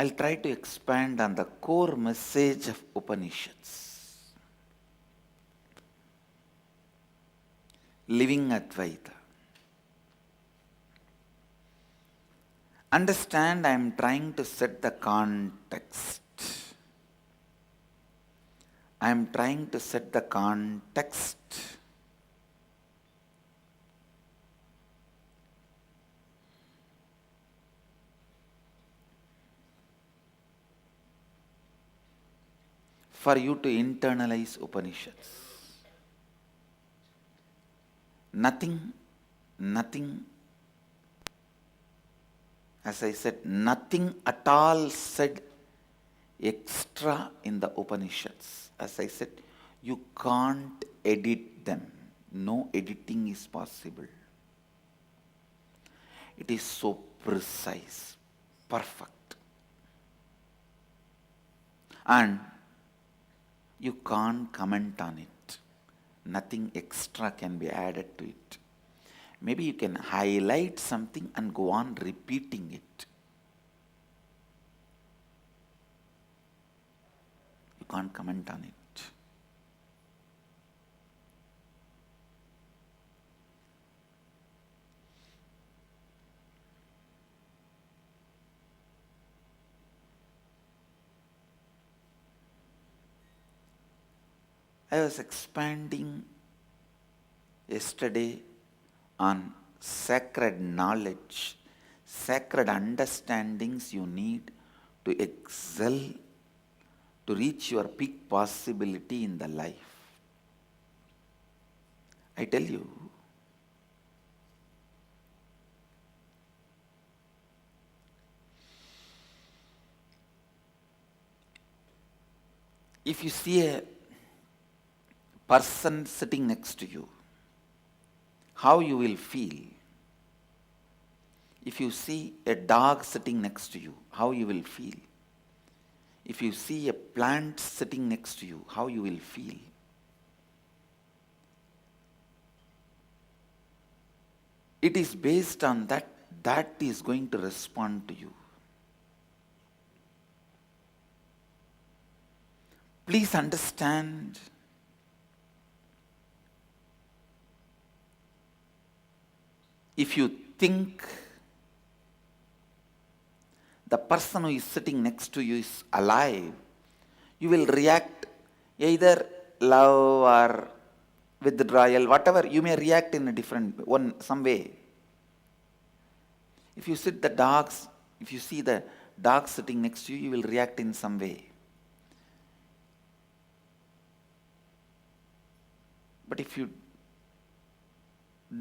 I'll try to expand on the core message of Upanishads. Living Advaita. Understand, I am trying to set the context. I am trying to set the context. For you to internalize Upanishads. Nothing, as I said, nothing at all said extra in the Upanishads. As I said, you can't edit them. No editing is possible. It is so precise, perfect. And you can't comment on it. Nothing extra can be added to it. Maybe you can highlight something and go on repeating it. You can't comment on it. I was expanding yesterday on sacred knowledge, sacred understandings you need to excel, to reach your peak possibility in the life. I tell you, if you see a person sitting next to you, how you will feel. If you see a dog sitting next to you, how you will feel. If you see a plant sitting next to you, how you will feel. It is based on that is going to respond to you. Please understand, if you think the person who is sitting next to you is alive, you will react either love or withdrawal, whatever. You may react in a different some way. If you see the dog sitting next to you, you will react in some way. But if you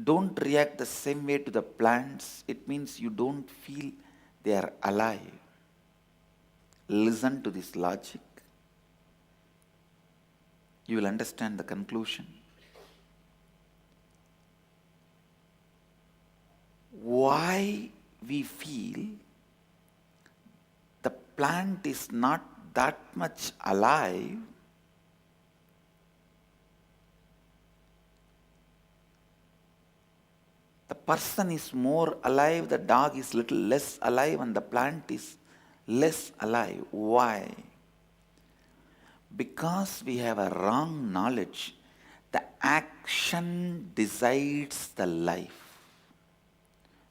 don't react the same way to the plants, it means you don't feel they are alive. Listen to this logic. You will understand the conclusion. Why we feel the plant is not that much alive? The person is more alive, the dog is little less alive, and the plant is less alive. Why? Because we have a wrong knowledge. The action decides the life.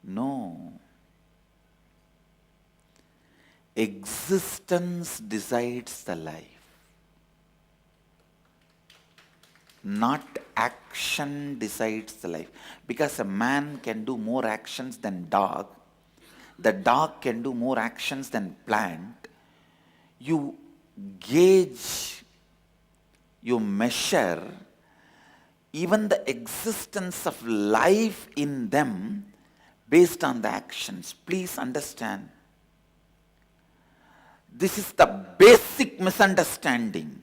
No. Existence decides the life. Not action decides the life. Because a man can do more actions than dog. The dog can do more actions than plant. You gauge, you measure even the existence of life in them based on the actions. Please understand. This is the basic misunderstanding.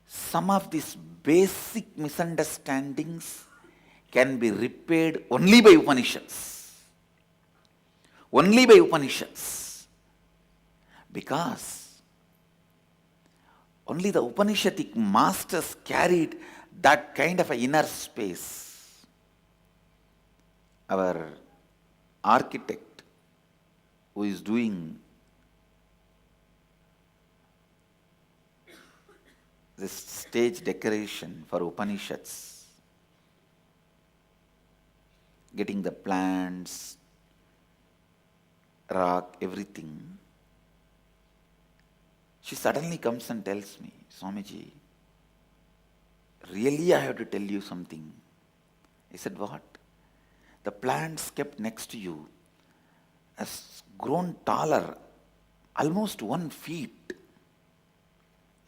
Some of these basic misunderstandings can be repaired only by Upanishads. Only by Upanishads. Because only the Upanishadic masters carried that kind of an inner space. our architect who is doing this stage decoration for Upanishads, getting the plants, rock, everything, she suddenly comes and tells me, Swamiji, really I have to tell you something. I said, what? The plants kept next to you has grown taller, almost 1 feet.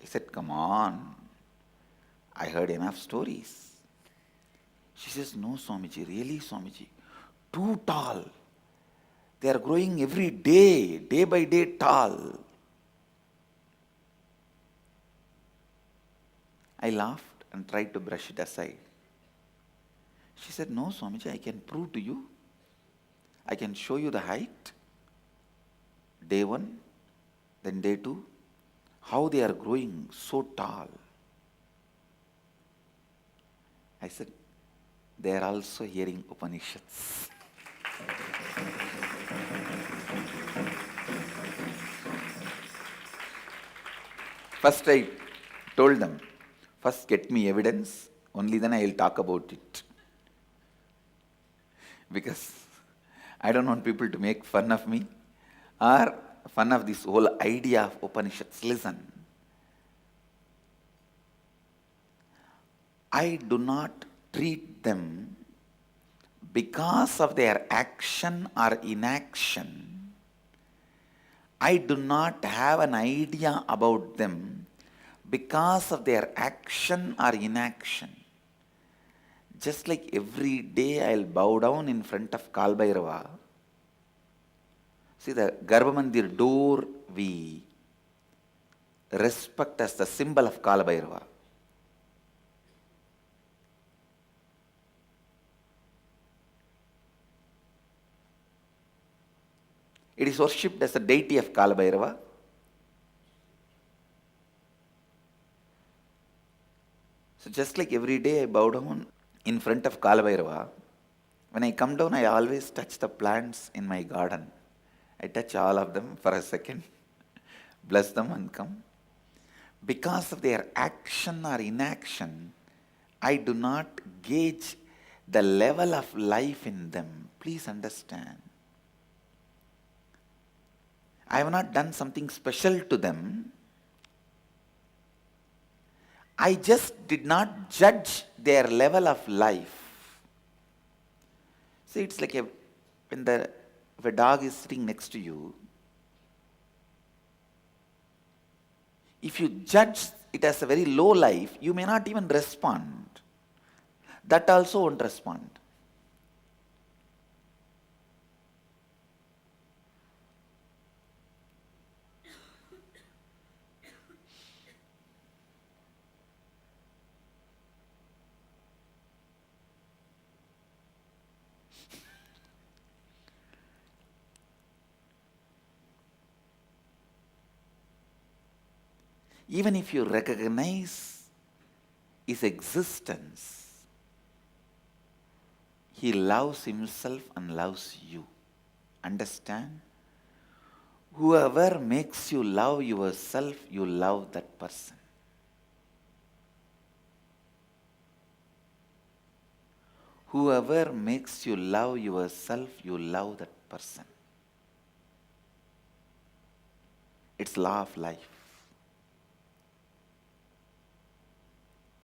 I said, come on, I heard enough stories. She says, no, Swamiji, really, Swamiji, too tall. They are growing every day, day by day tall. I laughed and tried to brush it aside. She said, no, Swamiji, I can prove to you. I can show you the height. Day 1, then day 2, how they are growing so tall. I said, they are also hearing Upanishads. First I told them, first get me evidence, only then I will talk about it. Because I don't want people to make fun of me or fun of this whole idea of Upanishads. Listen, I do not treat them because of their action or inaction. I do not have an idea about them because of their action or inaction. Just like every day I'll bow down in front of Kalbhairava. See, the Garbhamandir door we respect as the symbol of Kalbhairava. It is worshipped as the deity of Kalbhairava. So just like every day I bow down in front of Kalbhairava, when I come down I always touch the plants in my garden. I touch all of them for a second, bless them and come. Because of their action or inaction, I do not gauge the level of life in them. Please understand. I have not done something special to them. I just did not judge their level of life. See, it's like when if a dog is sitting next to you, if you judge it as a very low life, you may not even respond. That also won't respond. Even if you recognize his existence, he loves himself and loves you. Understand? Whoever makes you love yourself, you love that person. Whoever makes you love yourself, you love that person. It's law of life.